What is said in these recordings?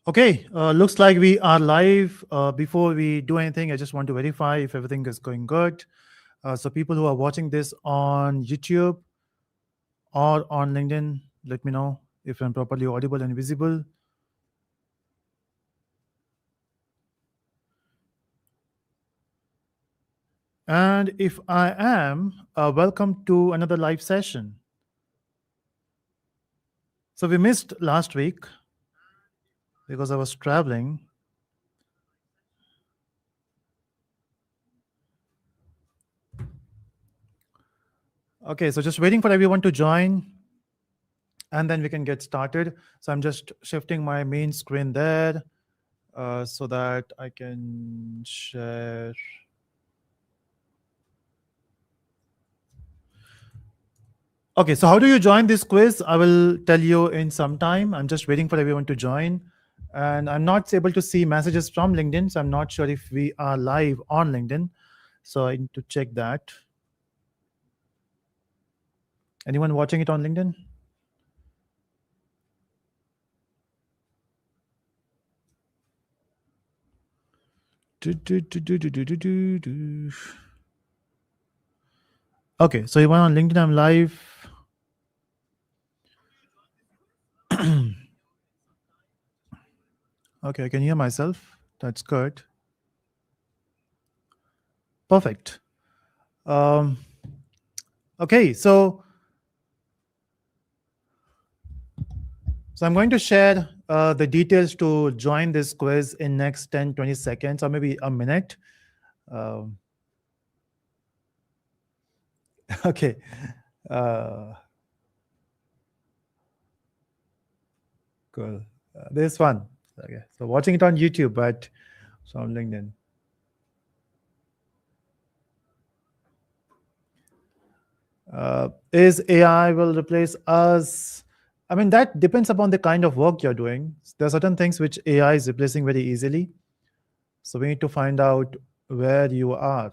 Okay, looks like we are live. Before we do anything, I just want to verify if everything is going good. So, people who are watching this on YouTube or on LinkedIn, let me know if I'm properly audible and visible. And if I am, welcome to another live session. So, we missed last week because I was traveling. Okay, so just waiting for everyone to join and then we can get started. So, I'm just shifting my main screen there so that I can share. Okay, so how do you join this quiz? I will tell you in some time. I'm just waiting for everyone to join. And I'm not able to see messages from LinkedIn, so I'm not sure if we are live on LinkedIn. So I need to check that. Anyone watching it on LinkedIn? Okay, so you went on LinkedIn, I'm live. Okay, I can hear myself. That's good. Perfect. Okay, so I'm going to share the details to join this quiz in next 10, 20 seconds or maybe a minute. Um, okay. Cool. This one. Okay. So watching it on YouTube, but so on LinkedIn. Is AI will replace us? I mean, that depends upon the kind of work you're doing. There are certain things which AI is replacing very easily. So we need to find out where you are.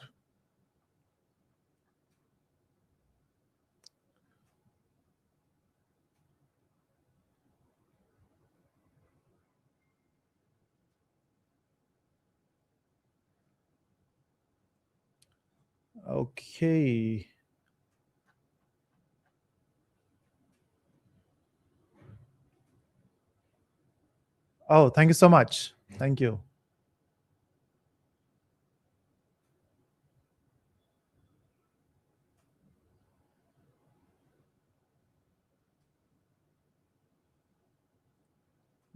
Okay. Oh, thank you so much. Thank you.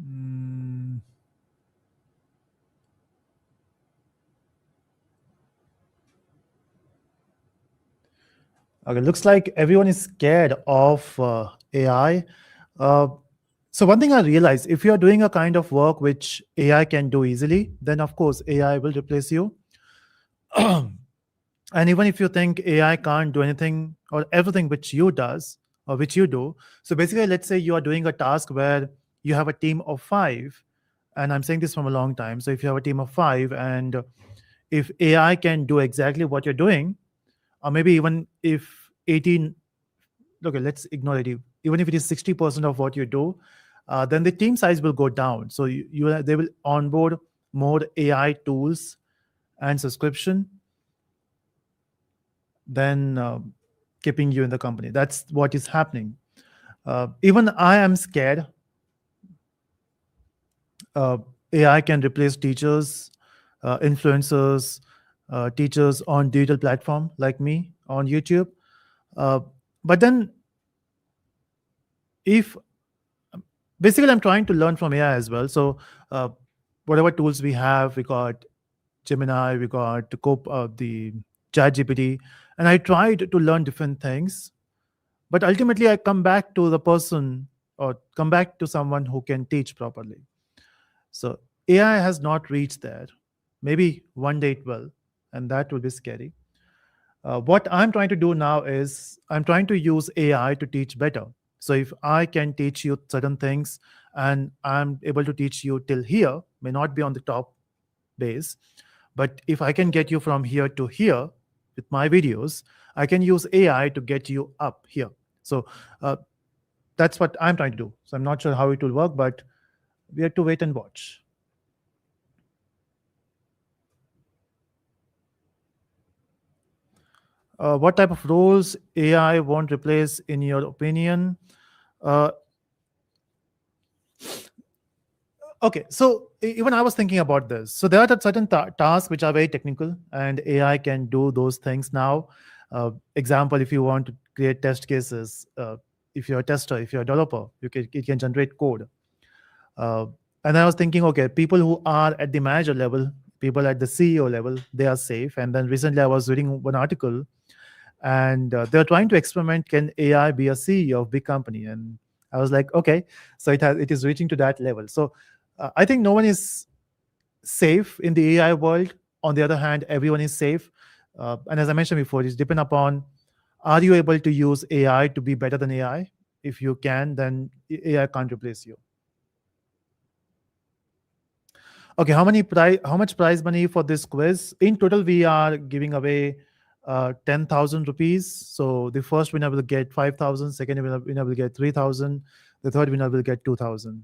Mm. Okay, looks like everyone is scared of AI. Uh, so one thing I realized, if you're doing a kind of work which AI can do easily, then of course AI will replace you. And even if you think AI can't do anything or everything which you does or which you do, so basically, let's say you are doing a task where you have a team of 5, and I'm saying this from a long time. So if you have a team of 5, and if AI can do exactly what you're doing, or maybe even if 18, okay, let's ignore it. Even if it is 60% of what you do, then the team size will go down. So they will onboard more AI tools and subscription than keeping you in the company. That's what is happening. Even I am scared. Uh, AI can replace teachers, influencers, teachers on digital platform like me on YouTube. Uh, but then, if basically I'm trying to learn from AI as well. So whatever tools we have, we got Gemini, we got the Chat GPT, and I tried to learn different things. But ultimately, I come back to the person or come back to someone who can teach properly. So AI has not reached there. Maybe one day it will, and that will be scary. What I'm trying to do now is I'm trying to use AI to teach better. So if I can teach you certain things and I'm able to teach you till here, may not be on the top base, but if I can get you from here to here with my videos, I can use AI to get you up here. So that's what I'm trying to do. So I'm not sure how it will work, but We have to wait and watch. What type of roles AI won't replace, in your opinion? Uh, okay, so even I was thinking about this. So there are certain tasks which are very technical, and AI can do those things now. Example, if you want to create test cases, if you're a tester, if you're a developer, it can generate code. Uh, and I was thinking, okay, people who are at the manager level, people at the CEO level, they are safe. And then recently I was reading one article, and they're trying to experiment, can AI be a CEO of big company? And I was like, okay, so it is reaching to that level. So I think no one is safe in the AI world. On the other hand, everyone is safe. And as I mentioned before, it's depend upon, are you able to use AI to be better than AI? If you can, then AI can't replace you. Okay, how much prize money for this quiz? In total, we are giving away 10,000 rupees. So the first winner will get 5,000, second winner will get 3,000, the third winner will get 2,000.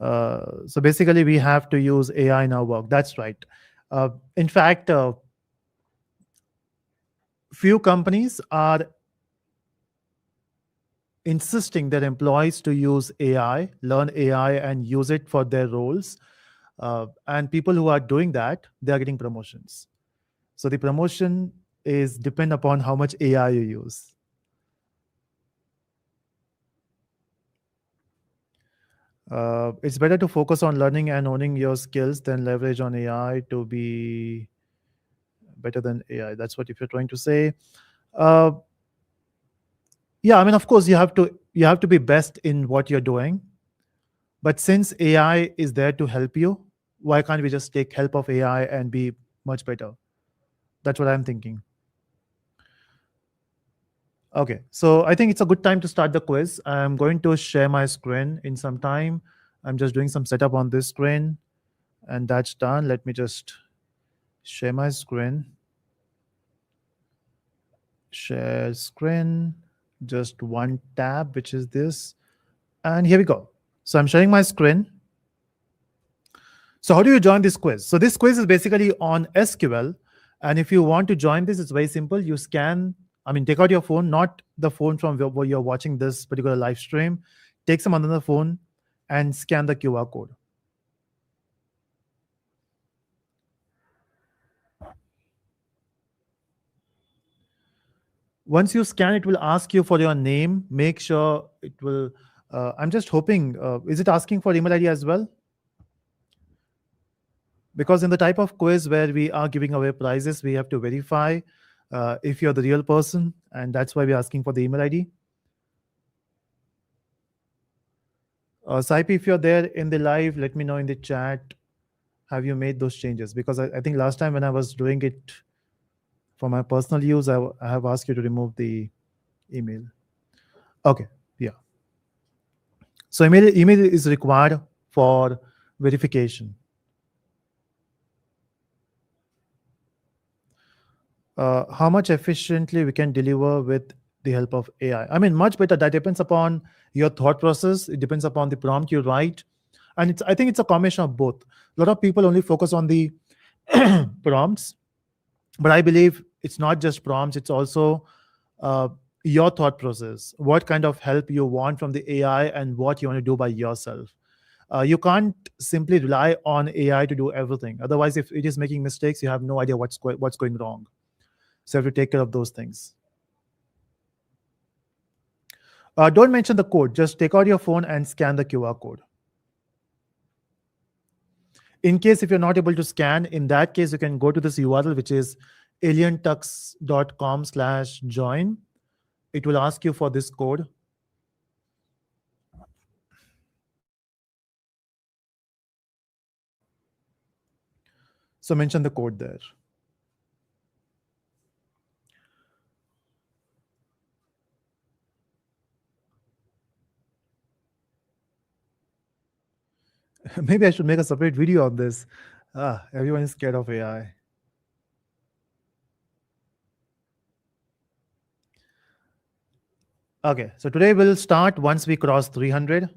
So basically, we have to use AI in our work. That's right. In fact, few companies are insisting their employees to use AI, learn AI, and use it for their roles. And people who are doing that, they are getting promotions. So the promotion is depend upon how much AI you use. It's better to focus on learning and owning your skills than leverage on AI to be better than AI. That's what if you're trying to say. Uh, yeah, I mean, of course, you have to be best in what you're doing. But since AI is there to help you, why can't we just take help of AI and be much better? That's what I'm thinking. Okay, so I think it's a good time to start the quiz. I'm going to share my screen in some time. I'm just doing some setup on this screen, and that's done. Let me just share my screen. Share screen, just one tab, which is this. And here we go. So I'm sharing my screen. So how do you join this quiz? So this quiz is basically on SQL. And if you want to join this, it's very simple. You scan, I mean, take out your phone, not the phone from where you're watching this particular live stream. Take some another phone and scan the QR code. Once you scan, it will ask you for your name. Make sure it will. I'm just hoping. Is it asking for email ID as well? Because in the type of quiz where we are giving away prizes, we have to verify if you're the real person, and that's why we're asking for the email ID. Saipi, if you're there in the live, let me know in the chat. Have you made those changes? Because I think last time when I was doing it for my personal use, I have asked you to remove the email. Okay, yeah. So email is required for verification. How much efficiently we can deliver with the help of AI? I mean, much better. That depends upon your thought process. It depends upon the prompt you write, and I think it's a combination of both. A lot of people only focus on the prompts, but I believe it's not just prompts. It's also uh, your thought process. What kind of help you want from the AI, and what you want to do by yourself. You can't simply rely on AI to do everything. Otherwise, if it is making mistakes, you have no idea what's going wrong. So you have to take care of those things. Don't mention the code. Just take out your phone and scan the QR code. In case if you're not able to scan, in that case, you can go to this URL, which is alientux.com/join. It will ask you for this code. So mention the code there. Maybe I should make a separate video on this. Everyone is scared of AI. Okay, so today we'll start once we cross 300.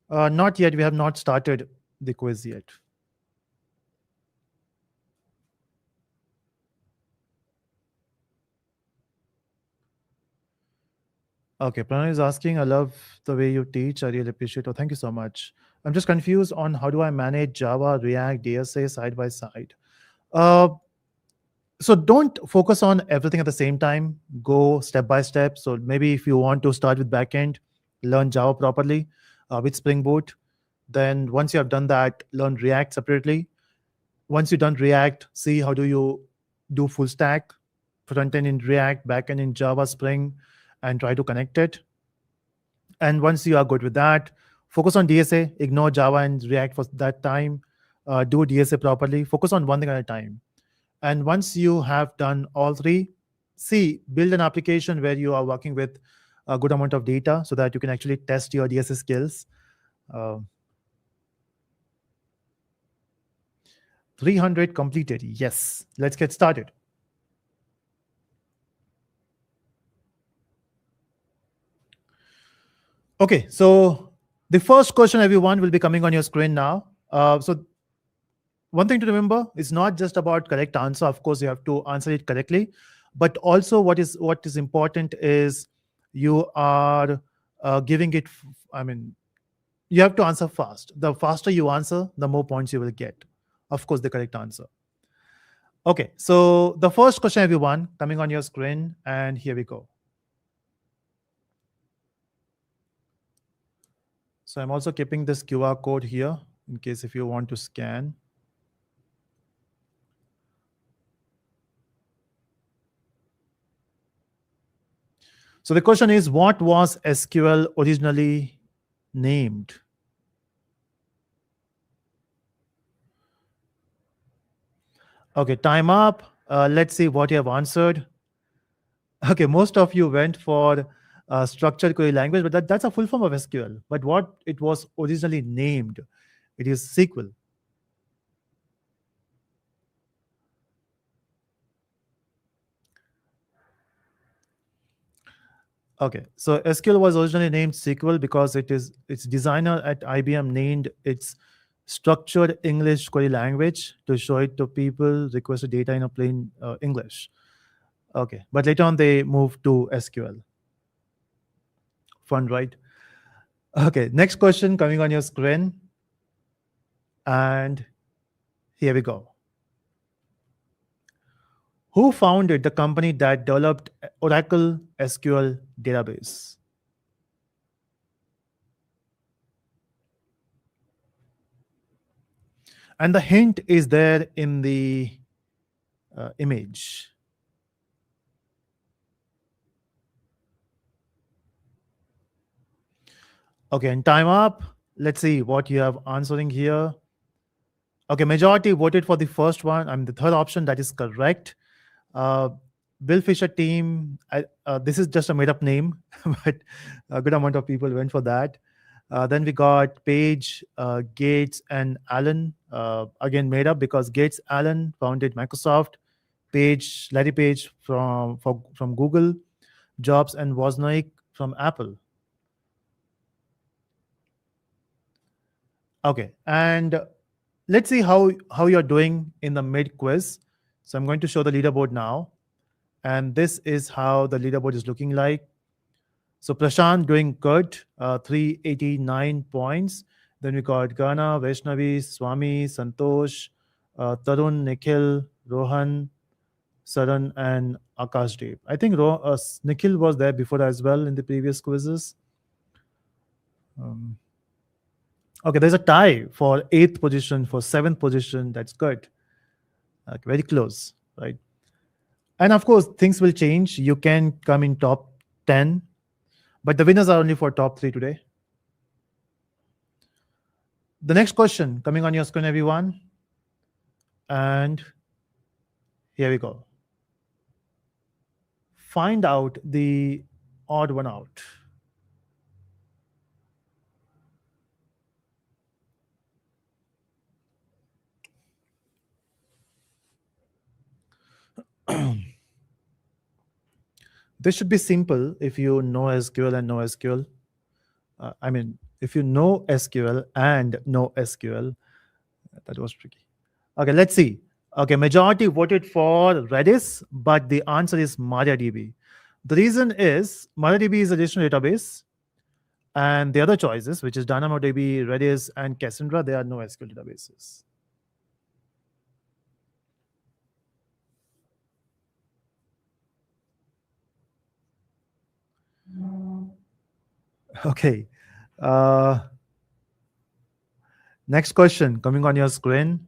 Not yet, we have not started the quiz yet. Okay, Pranay is asking, I love the way you teach. I really appreciate it. Oh, thank you so much. I'm just confused on how do I manage Java, React, DSA side by side. Uh, so don't focus on everything at the same time. Go step by step. So maybe if you want to start with backend, learn Java properly with Spring Boot. Then once you have done that, learn React separately. Once you've done React, see how do you do full stack, front end in React, back end in Java Spring, and try to connect it. And once you are good with that, focus on DSA, ignore Java and React for that time. Do DSA properly, focus on one thing at a time. And once you have done all three, see, build an application where you are working with a good amount of data so that you can actually test your DSA skills. Uh, 300 completed. Yes, let's get started. Okay, so the first question, everyone, will be coming on your screen now. So one thing to remember is not just about correct answer. Of course, you have to answer it correctly, but also what is important is you are giving it. I mean, you have to answer fast. The faster you answer, the more points you will get. Of course, the correct answer. Okay, so the first question, everyone, coming on your screen, and here we go. So I'm also keeping this QR code here in case if you want to scan. So the question is, what was SQL originally named? Okay, time up. Let's see what you have answered. Okay, most of you went for structured query language, but that's a full form of SQL. But what it was originally named, it is SQL. Okay, so SQL was originally named SQL because its designer at IBM named its structured English query language to show it to people requested data in a plain English. Okay, but later on they moved to SQL. Fun, right? Okay, next question coming on your screen. And here we go. Who founded the company that developed Oracle SQL database? And the hint is there in the image. Okay, and time up. Let's see what you have answering here. Okay, majority voted for the first one. I mean, the third option, that is correct. Uh, Bill Fisher team, this is just a made up name, but a good amount of people went for that. Then we got Page, Gates, and Allen. Again, made up because Gates Allen founded Microsoft. Page, Larry Page from Google, Jobs and Wozniak from Apple. Okay, and let's see how you're doing in the mid quiz. So I'm going to show the leaderboard now, and this is how the leaderboard is looking like. So Prashant doing good, 389 points. Then we got Gana, Vaishnavi, Swami, Santosh, Tarun, Nikhil, Rohan, Saran, and Akash Dev. I think Nikhil was there before as well in the previous quizzes. Um, okay, there's a tie for eighth position, for seventh position. That's good. Very close, right? And of course, things will change. You can come in top 10, but the winners are only for top 3 today. The next question coming on your screen, everyone. And here we go. Find out the odd one out. This should be simple if you know SQL and know SQL. I mean, if you know SQL and know SQL, that was tricky. Okay, let's see. Okay, majority voted for Redis, but the answer is MariaDB. The reason is MariaDB is a relational database, and the other choices, which is DynamoDB, Redis, and Cassandra, they are no SQL databases. Okay. Uh, Next question coming on your screen.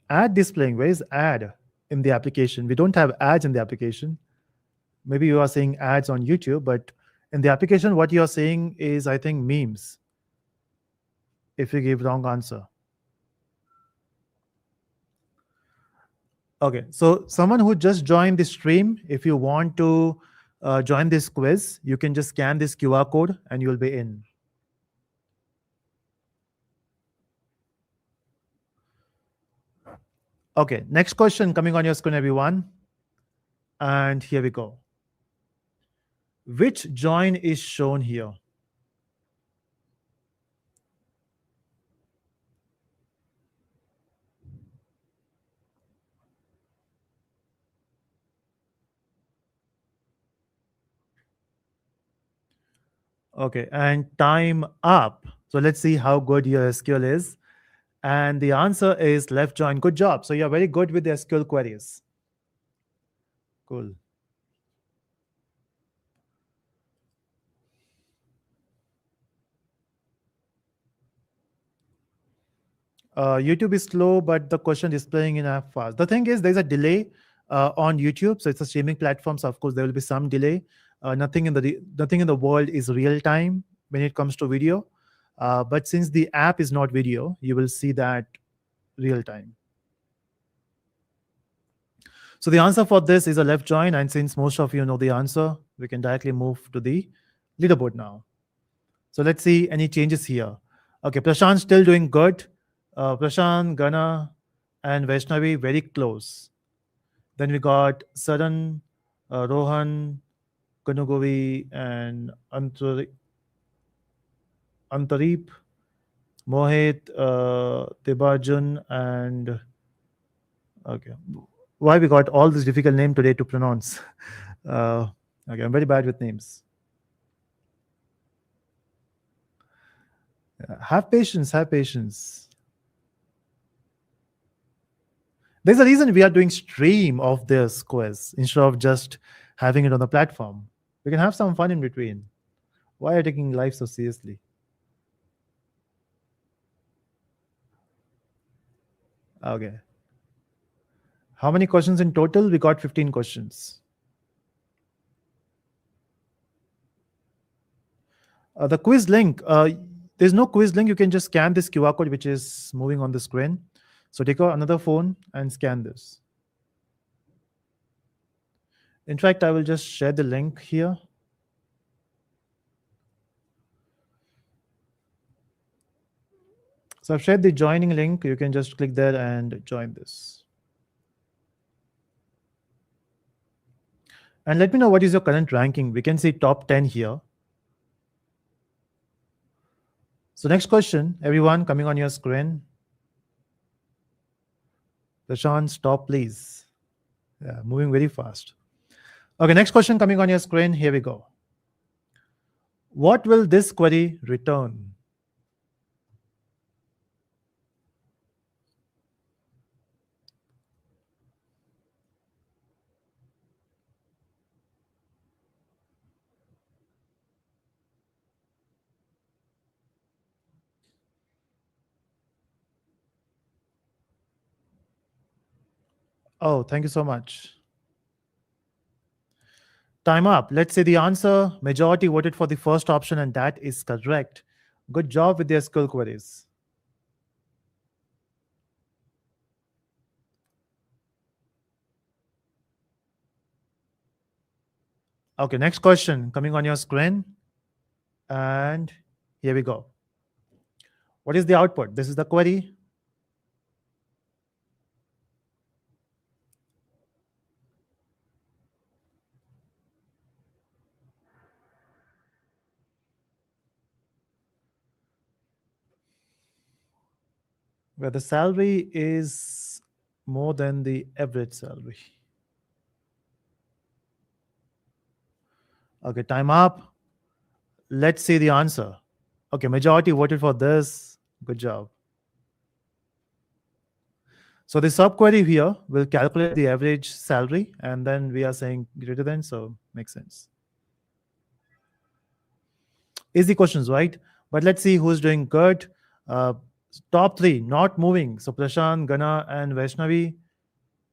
Ad displaying. Where is ad in the application? We don't have ads in the application. Maybe you are seeing ads on YouTube, but in the application, what you are seeing is, I think, memes. If you give wrong answer. Okay, so someone who just joined the stream, if you want to join this quiz, you can just scan this QR code and you'll be in. Okay, next question coming on your screen, everyone. And here we go. Which join is shown here? Okay, and time up. So let's see how good your SQL is. And the answer is left join. Good job. So you're very good with the SQL queries. Cool. YouTube is slow, but the question displaying in app fast. The thing is, there's a delay on YouTube, so it's a streaming platform. So of course, there will be some delay. Nothing in the world is real time when it comes to video. But since the app is not video, you will see that real time. So the answer for this is a left join, and since most of you know the answer, we can directly move to the leaderboard now. So let's see any changes here. Okay, Prashant still doing good. Prashant, Gana, and Vaishnavi very close. Then we got Saran, Rohan, Kanugovi, and Antareep, Mohit, Tibajan, and okay. Why we got all this difficult name today to pronounce? Okay, I'm very bad with names. Have patience, have patience. There's a reason we are doing stream of this quiz instead of just having it on the platform. We can have some fun in between. Why are you taking life so seriously? Okay. How many questions in total? We got 15 questions. The quiz link, there's no quiz link. You can just scan this QR code, which is moving on the screen. So take out another phone and scan this. In fact, I will just share the link here. So I've shared the joining link. You can just click there and join this. And let me know what is your current ranking. We can see top 10 here. So next question, everyone coming on your screen. Prashant, stop please. Yeah, moving very fast. Okay, next question coming on your screen. Here we go. What will this query return? Oh, thank you so much. Time up. Let's say the answer, majority voted for the first option, and that is correct. Good job with the SQL queries. Okay, next question coming on your screen. And here we go. What is the output? This is the query. where the salary is more than the average salary. Okay, time up. Let's see the answer. Okay, majority voted for this. Good job. So the subquery here will calculate the average salary, and then we are saying greater than, so makes sense. Easy questions, right? But let's see who's doing good. Uh, Top three, not moving. So Prashant, Gana, and Vaishnavi,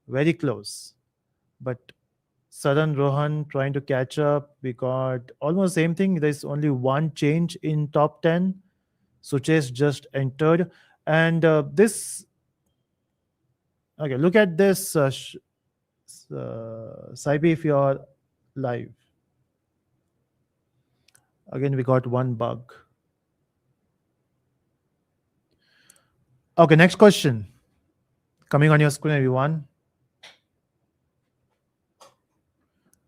very close. But Saran, Rohan trying to catch up. We got almost same thing. There's only one change in top 10. Suchesh just entered. And this, okay, look at this, Saibi, if you're live. Again, we got one bug. Okay, next question. Coming on your screen, everyone.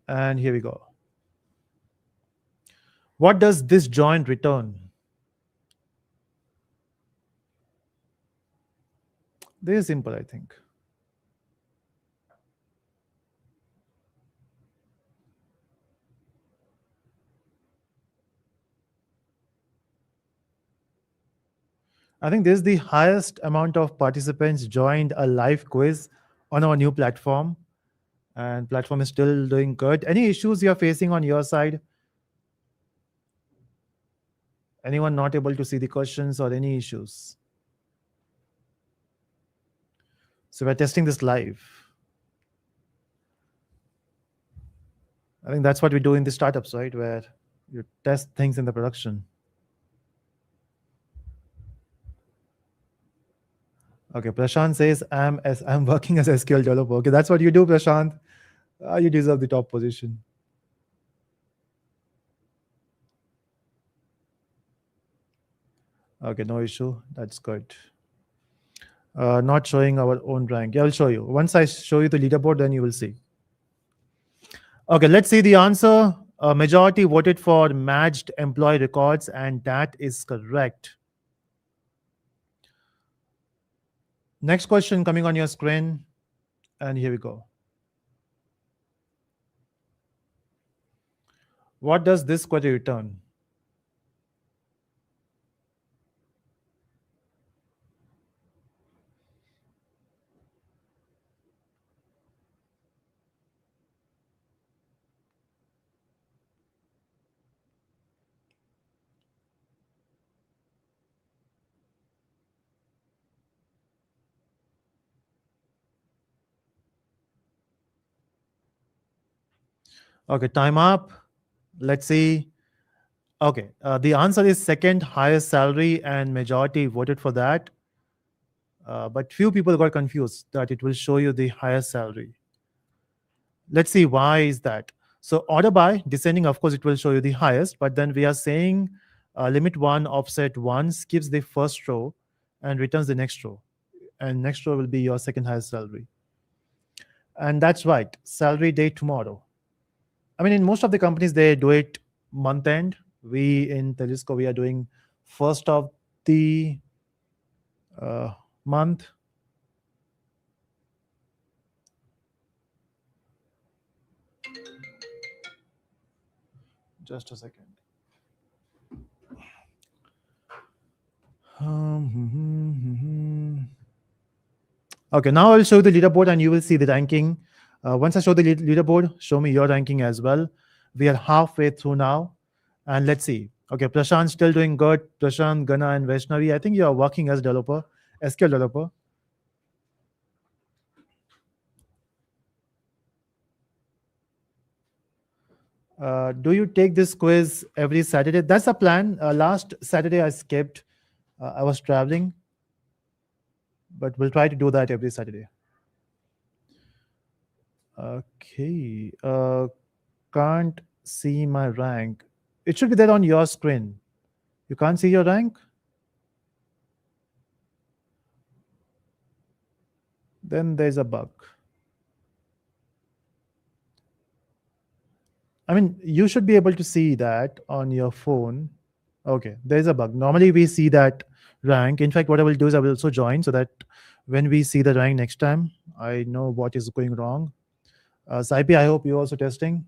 And here we go. What does this join return? This is simple, I think. I think this is the highest amount of participants joined a live quiz on our new platform, and platform is still doing good. Any issues you're facing on your side? Anyone not able to see the questions or any issues? So we're testing this live. I think that's what we do in the startups, right? Where you test things in the production. Okay, Prashant says I'm working as a SQL developer. Okay, that's what you do, Prashant. You deserve the top position. Okay, no issue. That's good. Not showing our own rank. Yeah, I'll show you. Once I show you the leaderboard, then you will see. Okay, let's see the answer. Majority voted for matched employee records, and that is correct. Next question coming on your screen, and here we go. What does this query return? Okay, time up. Let's see. Okay, the answer is second highest salary, and majority voted for that. But few people got confused that it will show you the highest salary. Let's see why is that. So order by descending, of course, it will show you the highest, but then we are saying limit one offset one skips the first row and returns the next row. And next row will be your second highest salary. And that's right, salary day tomorrow. I mean, in most of the companies, they do it month end. We in Telesco, we are doing first of the month. Just a second. Okay, now I'll show you the leaderboard and you will see the ranking. Once I show the leaderboard, show me your ranking as well. We are halfway through now. And let's see. Okay, Prashant still doing good. Prashant, Gana, and Vaishnavi. I think you are working as developer, SQL developer. Do you take this quiz every Saturday? That's the plan. Last Saturday I skipped. I was traveling, but we'll try to do that every Saturday. Okay. Can't see my rank. It should be there on your screen. You can't see your rank? Then there's a bug. I mean, you should be able to see that on your phone. Okay, there's a bug. Normally we see that rank. In fact, what I will do is I will also join so that when we see the rank next time, I know what is going wrong. Saipi, I hope you're also testing.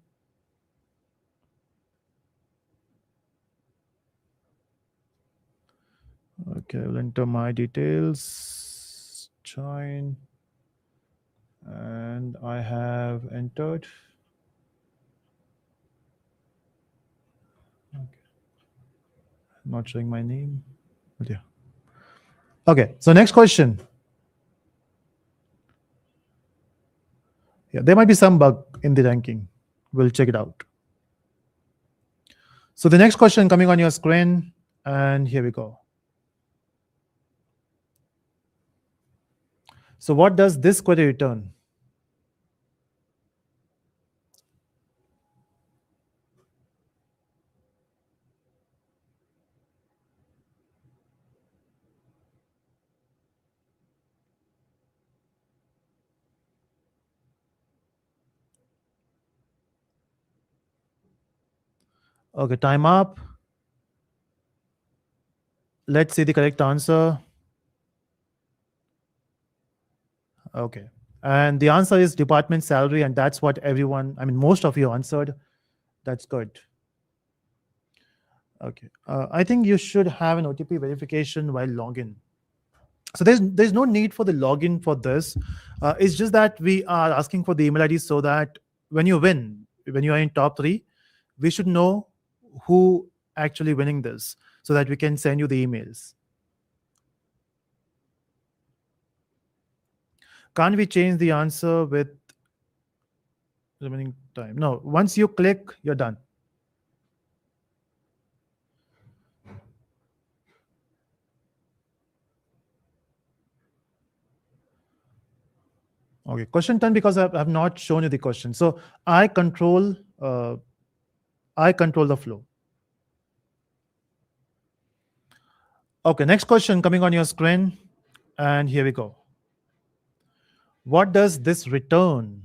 Okay, I will enter my details, join, and I have entered. Okay. Not showing my name. But yeah. Okay, so next question. Yeah, there might be some bug in the ranking. We'll check it out. So the next question coming on your screen, and here we go. So what does this query return? Okay, time up. Let's see the correct answer. Okay. And the answer is department salary, and that's what everyone, I mean, most of you answered. That's good. Okay. I think you should have an OTP verification while login. So there's no need for the login for this. It's just that we are asking for the email ID so that when you win, when you are in top 3, we should know who actually winning this so that we can send you the emails. Can't we change the answer with remaining time? No, once you click, you're done. Okay, question 10, because I have not shown you the question. So I control the flow. Okay, next question coming on your screen, and here we go. What does this return?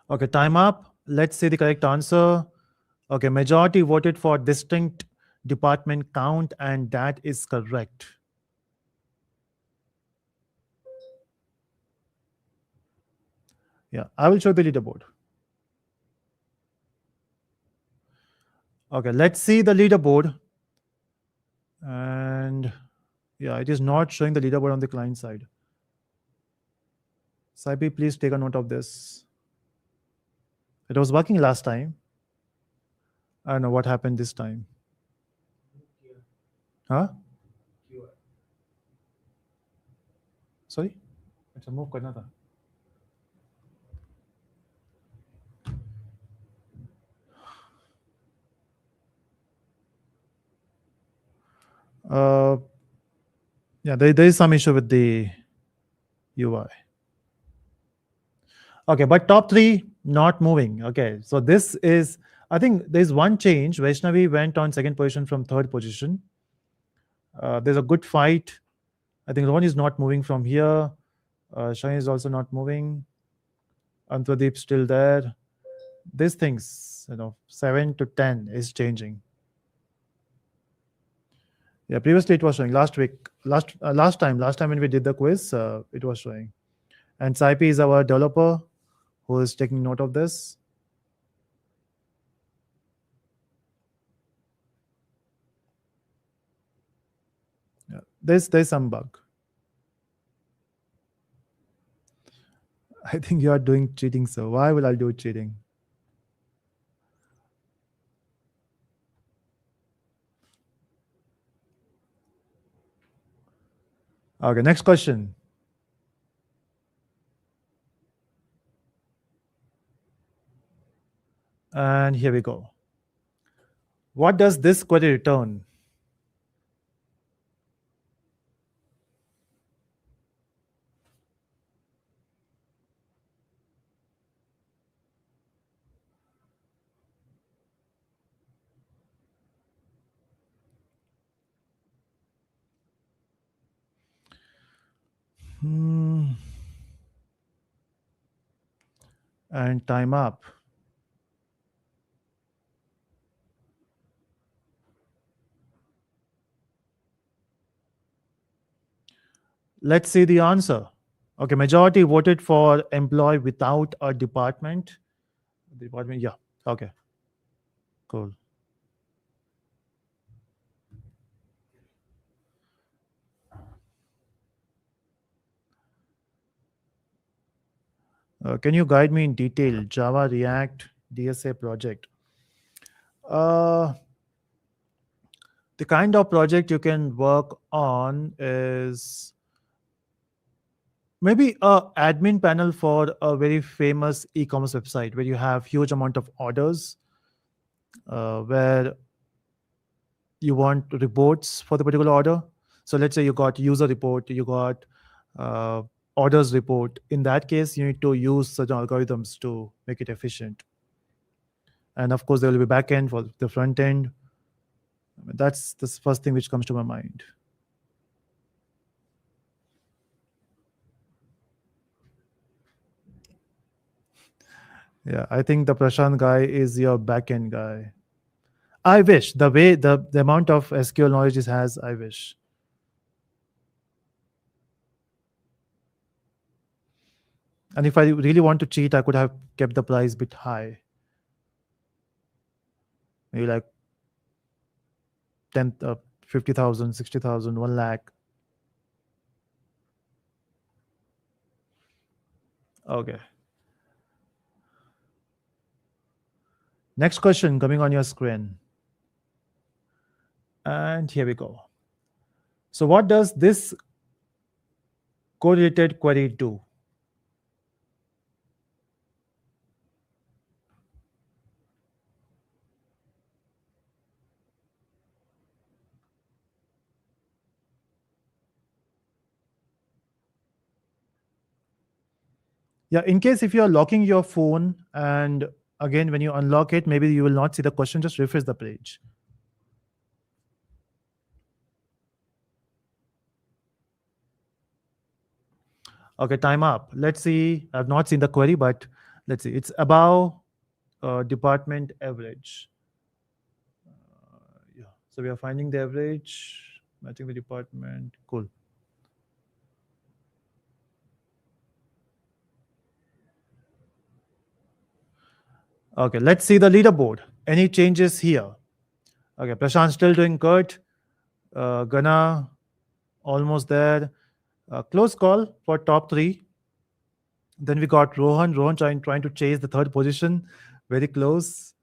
Okay, time up. Let's see the correct answer. Okay, majority voted for distinct department count, and that is correct. Yeah, I will show the leaderboard. Okay, let's see the leaderboard. And yeah, it is not showing the leaderboard on the client side. Saipi, please take a note of this. It was working last time. I don't know what happened this time. Huh? Sorry? अच्छा move करना था. Yeah, there is some issue with the UI. Okay, but top 3 not moving. Okay, so this is, I think there's one change. Vaishnavi went on second position from third position. There's a good fight. I think Rohan is not moving from here. Shine is also not moving. Antradeep still there. These things, 7 to 10 is changing. Yeah, previously it was showing last time when we did the quiz, it was showing. And Saipi is our developer who is taking note of this. Yeah, there's some bug. I think you are doing cheating, so why will I do cheating? Okay, next question. And here we go. What does this query return? Hmm, and time up. Let's see the answer. Okay, majority voted for employee without a department. Department, yeah. Okay, cool. Can you guide me in detail? Java, React, DSA project. Uh, the kind of project you can work on is maybe a admin panel for a very famous e-commerce website where you have huge amount of orders, where you want reports for the particular order. So let's say you got user report, you got uh, orders report. In that case, you need to use certain algorithms to make it efficient. And of course, there will be backend for the front end. I mean, that's the first thing which comes to my mind. Yeah, I think the Prashant guy is your backend guy. I wish the way the amount of SQL knowledge he has. I wish. And if I really want to cheat, I could have kept the price a bit high, maybe like 10, 50,000, 60,000, 1 lakh. Okay. Next question coming on your screen. And here we go. So, what does this correlated query do? Yeah, in case if you are locking your phone and again when you unlock it, maybe you will not see the question, just refresh the page. Okay, time up. Let's see. I've not seen the query, but let's see. It's above department average. Yeah. So we are finding the average, matching the department. Cool. Okay, let's see the leaderboard. Any changes here? Okay, Prashant still doing good. Gana almost there. Close call for top three. Then we got Rohan. Rohan trying to chase the third position. Very close.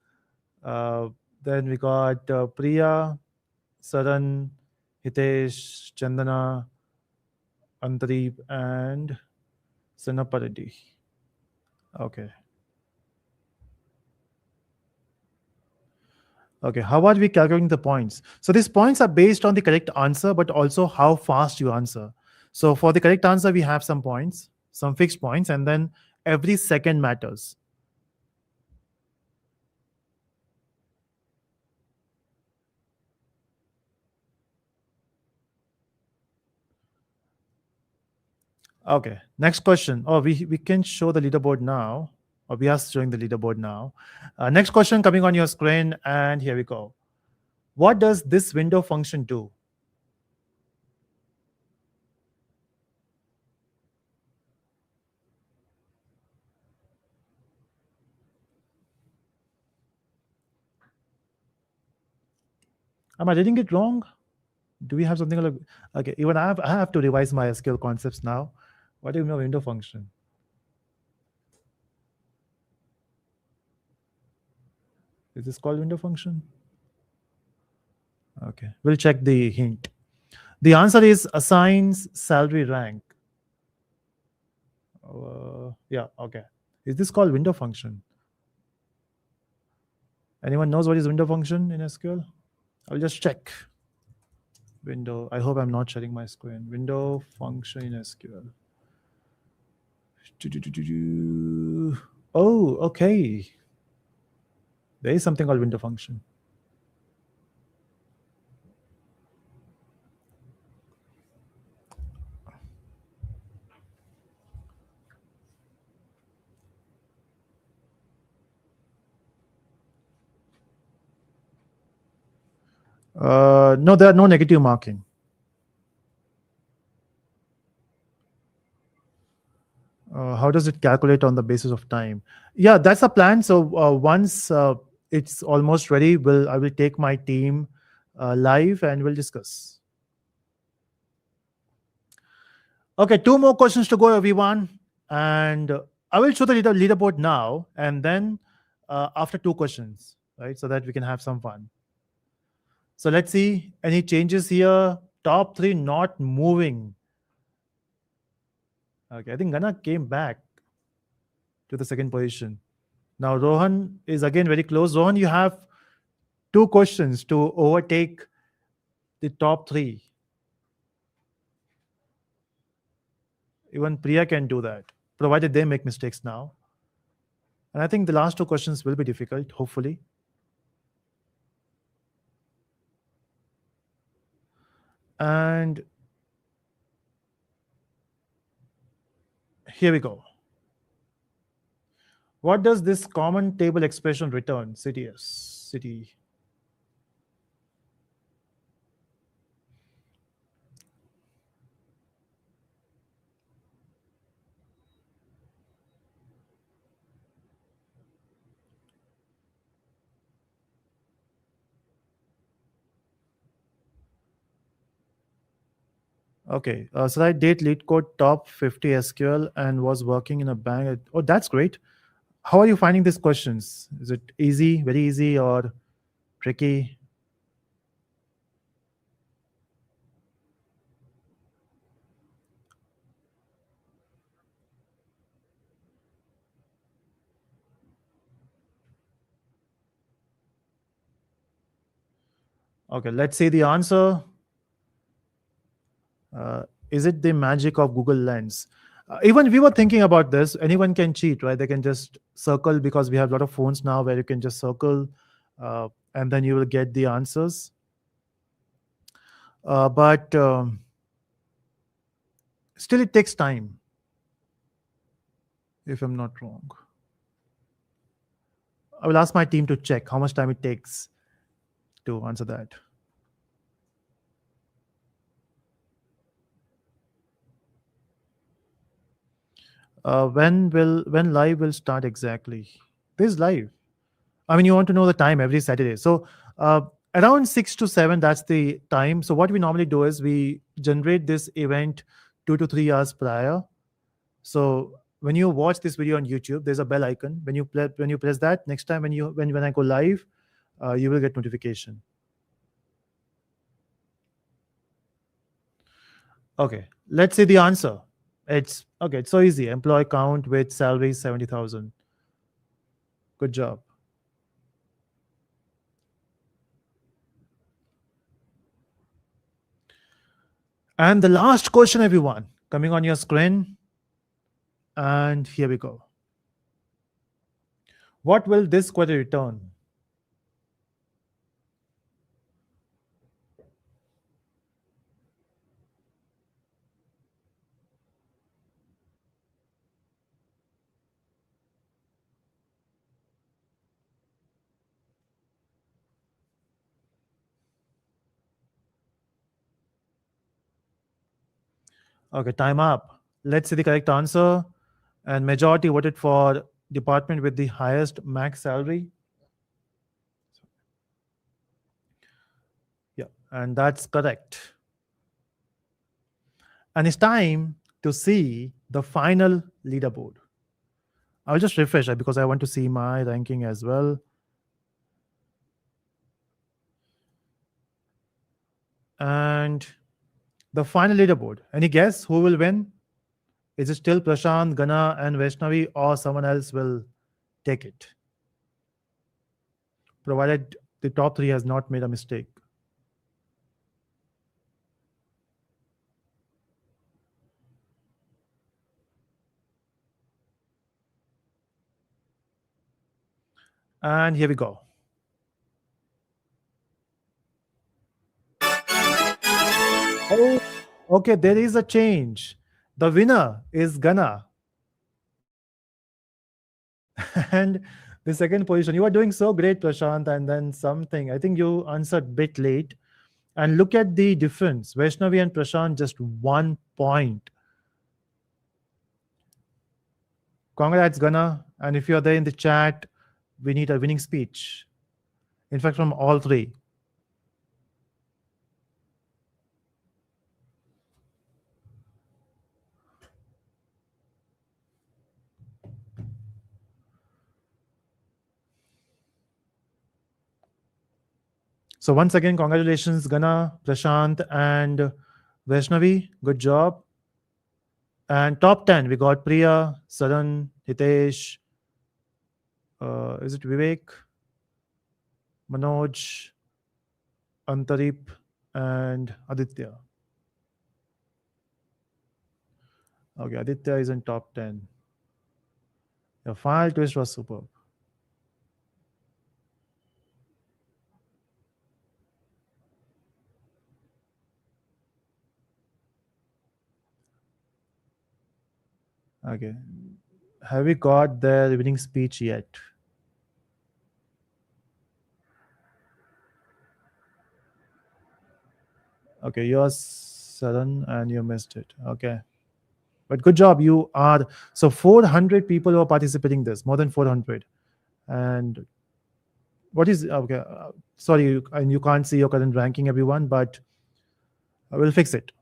Uh, then we got Priya, Saran, Hitesh, Chandana, Antareep, and Sanapareddy. Okay. Okay. How are we calculating the points? So these points are based on the correct answer, but also how fast you answer. So for the correct answer, we have some points, some fixed points, and then every second matters. Okay. Next question. Oh, we can show the leaderboard now. Or we are showing the leaderboard now. Next question coming on your screen, and here we go. What does this window function do? Am I reading it wrong? Do we have something like okay? Even I have to revise my SQL concepts now. What do you mean by window function? Is this called window function? Okay, we'll check the hint. The answer is assigns salary rank. Yeah, okay. Is this called window function? Anyone knows what is window function in SQL? I'll just check. Window. I hope I'm not sharing my screen. Window function in SQL. Oh, okay. There is something called window function. No, there are no negative marking. How does it calculate on the basis of time? Yeah, that's a plan. So once it's almost ready, I will take my team live and we'll discuss. Okay, two more questions to go, everyone, and I will show the leaderboard now, and then after two questions, right, so that we can have some fun. So let's see any changes here. Top three not moving. Okay, I think Gana came back to the second position. Now Rohan is again very close. Rohan, you have two questions to overtake the top three. Even Priya can do that, provided they make mistakes now. And I think the last two questions will be difficult, hopefully. And here we go. What does this common table expression return? CTS, city. Okay, so I did lead code top 50 SQL and was working in a bank. Oh, that's great. How are you finding these questions? Is it easy, very easy, or tricky? Okay, let's see the answer. Is it the magic of Google Lens? Even we were thinking about this. Anyone can cheat, right? They can just circle because we have a lot of phones now where you can just circle and then you will get the answers. But still, it takes time, if I'm not wrong. I will ask my team to check how much time it takes to answer that. When live will start exactly? This is live. I mean, you want to know the time every Saturday. So around 6 to 7, that's the time. So what we normally do is we generate this event 2 to 3 hours prior. So when you watch this video on YouTube, there's a bell icon. When you press that, next time when I go live, you will get notification. Okay, let's see the answer. It's okay. It's so easy. Employee count with salary 70,000. Good job. And the last question, everyone, coming on your screen. And here we go. What will this query return? Okay, time up. Let's see the correct answer. And majority voted for department with the highest max salary. Yeah, and that's correct. And it's time to see the final leaderboard. I'll just refresh it because I want to see my ranking as well. And the final leaderboard. Any guess who will win? Is it still Prashant, Gana, and Vaishnavi, or someone else will take it? Provided the top three has not made a mistake. And here we go. Oh, okay, there is a change. The winner is Gana. And the second position, you are doing so great, Prashant, and then something. I think you answered bit late. And look at the difference. Vaishnavi and Prashant, just 1 point. Congrats, Gana. And if you're there in the chat, we need a winning speech. In fact, from all three. So once again, congratulations, Gana, Prashant, and Vaishnavi. Good job. And top 10, we got Priya, Saran, Hitesh, is it Vivek, Manoj, Antarip, and Aditya. Okay, Aditya is in top 10. Your file twist was superb. Okay. Have we got the winning speech yet? Okay, you're Saran and you missed it. Okay. But good job. You are so 400 people who are participating this, more than 400. And what is okay? Sorry, and you can't see your current ranking, everyone, but I will fix it.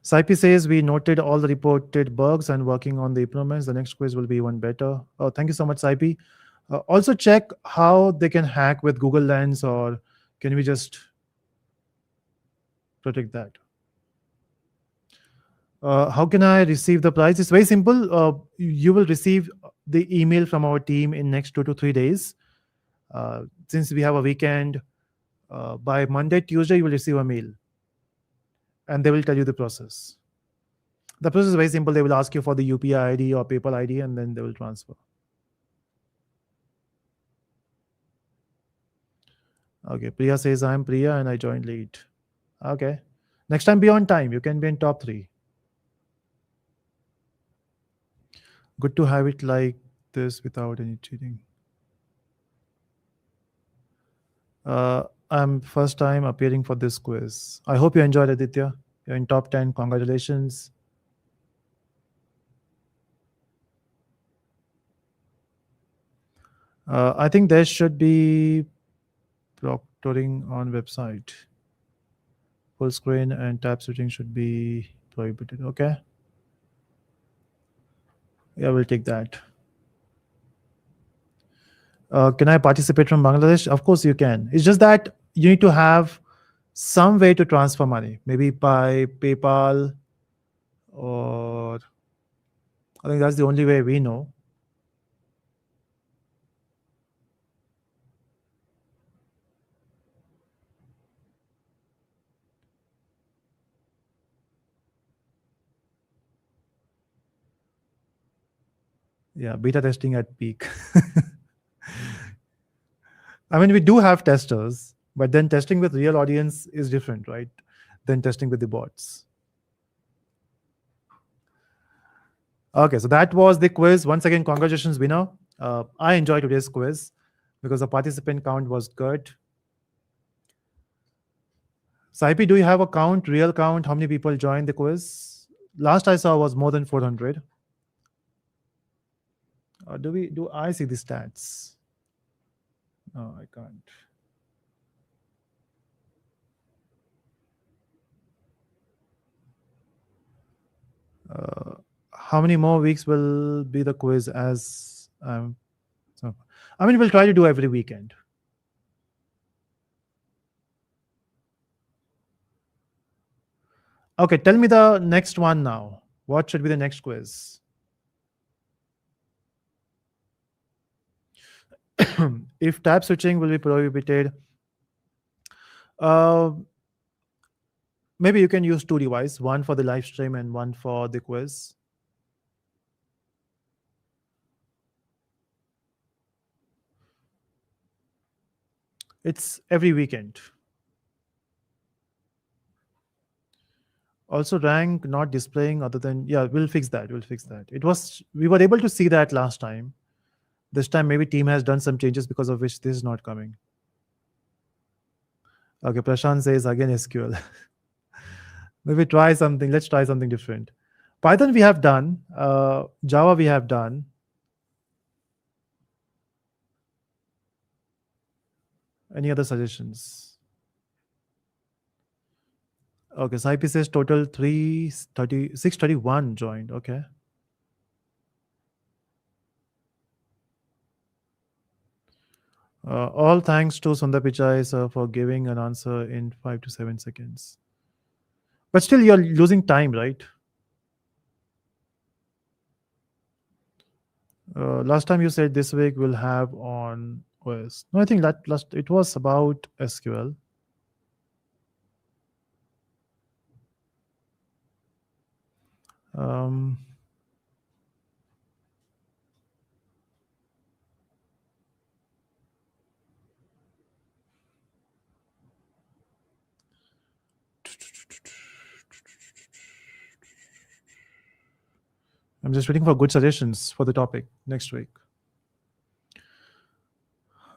Saipi says we noted all the reported bugs and working on the improvements. The next quiz will be even better. Oh, thank you so much, Saipi. Also check how they can hack with Google Lens, or can we just protect that? How can I receive the prize? It's very simple. You will receive the email from our team in next 2 to 3 days. Since we have a weekend, by Monday, Tuesday, you will receive a mail, and they will tell you the process. The process is very simple. They will ask you for the UPI ID or PayPal ID, and then they will transfer. Okay, Priya says I'm Priya and I joined late. Okay. Next time be on time. You can be in top 3. Good to have it like this without any cheating. I'm first time appearing for this quiz. I hope you enjoyed, Aditya. You're in top 10. Congratulations. I think there should be proctoring on website. Full screen and tab switching should be prohibited. Okay. Yeah, we'll take that. Can I participate from Bangladesh? Of course you can. It's just that you need to have some way to transfer money, maybe by PayPal, or I think that's the only way we know. Yeah, beta testing at peak. I mean, we do have testers, but then testing with real audience is different, right? Than testing with the bots. Okay, so that was the quiz. Once again, congratulations, winner. I enjoyed today's quiz because the participant count was good. Saipi, do you have a count, real count, how many people joined the quiz? Last I saw was more than 400. Do I see the stats? No, I can't. How many more weeks will be the quiz as so, I mean, we'll try to do every weekend. Okay, tell me the next one now. What should be the next quiz? If tab switching will be prohibited, maybe you can use 2 devices, one for the live stream and one for the quiz. It's every weekend. Also rank not displaying other than, yeah, we'll fix that. We were able to see that last time. This time maybe team has done some changes because of which this is not coming. Okay, Prashant says again SQL. Maybe try something. Let's try something different. Python we have done. Java we have done. Any other suggestions? Okay, Saipi says total 330, 631 joined. Okay. All thanks to Sundar Pichai sir for giving an answer in 5 to 7 seconds. But still, you're losing time, right? Last time you said this week we'll have on OS. No, I think that last it was about SQL. Um, I'm just waiting for good suggestions for the topic next week.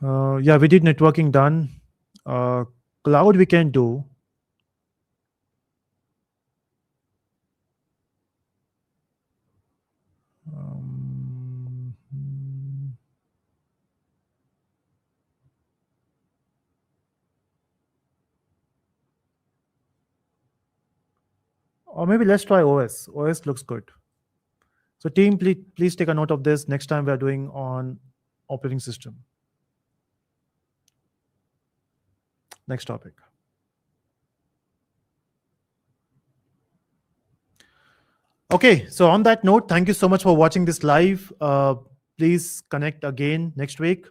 Yeah, we did networking done. Cloud we can do. Um, or maybe let's try OS. OS looks good. So team, please take a note of this. Next time we are doing on operating system. Next topic. Okay, so on that note, thank you so much for watching this live. Please connect again next week.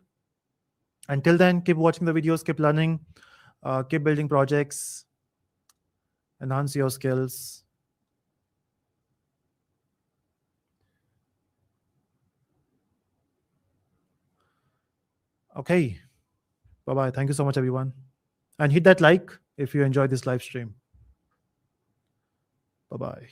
Until then, keep watching the videos, keep learning, keep building projects, enhance your skills. Okay, bye-bye. Thank you so much, everyone. And hit that like if you enjoyed this live stream. Bye-bye.